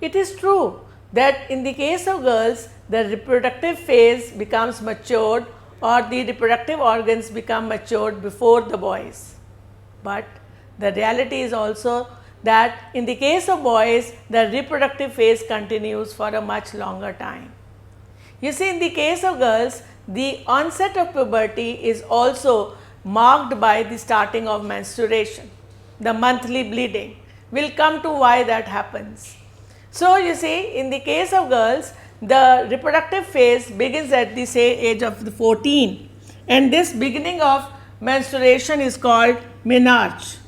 It is true that in the case of girls, the reproductive phase becomes matured or the reproductive organs become matured before the boys. But the reality is also that in the case of boys, the reproductive phase continues for a much longer time. You see, in the case of girls, the onset of puberty is also marked by the starting of menstruation, the monthly bleeding. We'll come to why that happens. So, you see, in the case of girls, the reproductive phase begins at the say age of 14, and this beginning of menstruation is called menarche.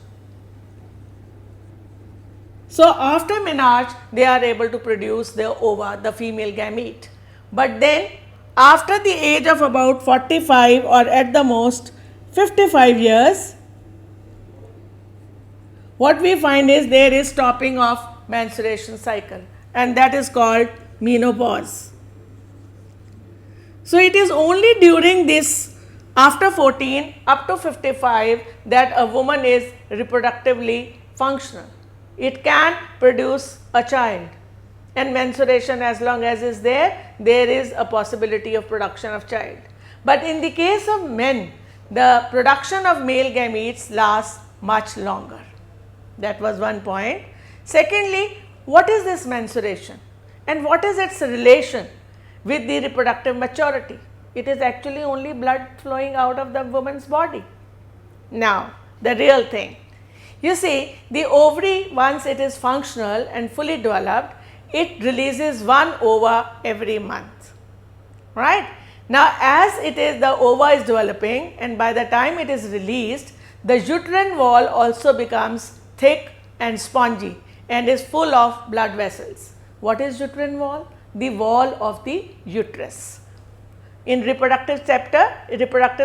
So, after menarche, they are able to produce the ova, the female gamete. But then, after the age of about 45 or at the most 55 years, what we find is there is stopping of menstruation cycle, and that is called menopause. So, it is only during this after 14 up to 55 that a woman is reproductively functional. It can produce a child, and menstruation as long as is there is a possibility of production of child. But in the case of men, the production of male gametes lasts much longer. That was one point. Secondly, what is this menstruation and what is its relation with the reproductive maturity? It is actually only blood flowing out of the woman's body. Now, the real thing. You see, the ovary, once it is functional and fully developed, it releases one ova every month, right? Now, as it is, the ova is developing, and by the time it is released, the uterine wall also becomes thick and spongy and is full of blood vessels. What is uterine wall? The wall of the uterus. In reproductive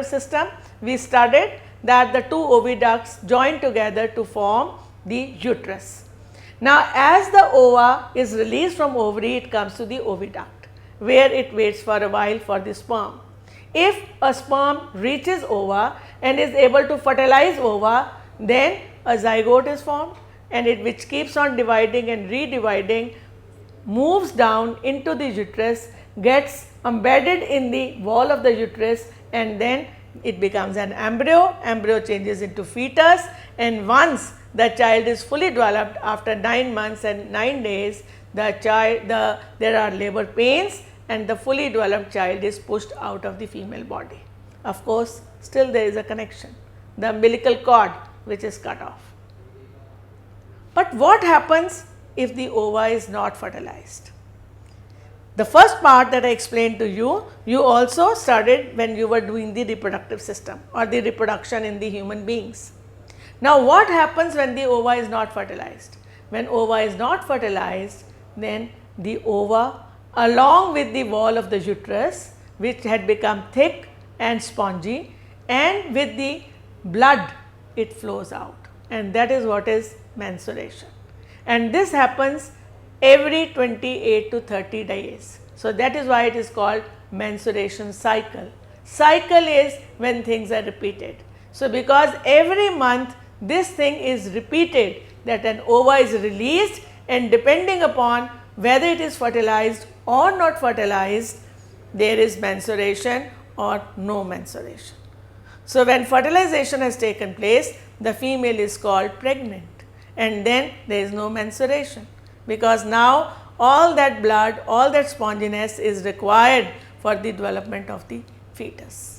system, we studied that the two oviducts join together to form the uterus. Now, as the ova is released from ovary, it comes to the oviduct, where it waits for a while for the sperm. If a sperm reaches ova and is able to fertilize ova, then a zygote is formed, and it which keeps on dividing and redividing moves down into the uterus, gets embedded in the wall of the uterus, and then it becomes an embryo changes into fetus, and once the child is fully developed after 9 months and 9 days, there are labor pains and the fully developed child is pushed out of the female body. Of course, still there is a connection, the umbilical cord which is cut off. But what happens if the ova is not fertilized? The first part that I explained to you, you also studied when you were doing the reproductive system or the reproduction in the human beings. Now, what happens when the ova is not fertilized? When ova is not fertilized, then the ova along with the wall of the uterus, which had become thick and spongy, and with the blood, it flows out, and that is what is menstruation. And this happens every 28 to 30 days. So, that is why it is called menstruation cycle. Cycle is when things are repeated. So, because every month this thing is repeated, that an ova is released, and depending upon whether it is fertilized or not fertilized, there is menstruation or no menstruation. So, when fertilization has taken place, the female is called pregnant, and then there is no menstruation, because now all that blood, all that sponginess is required for the development of the fetus.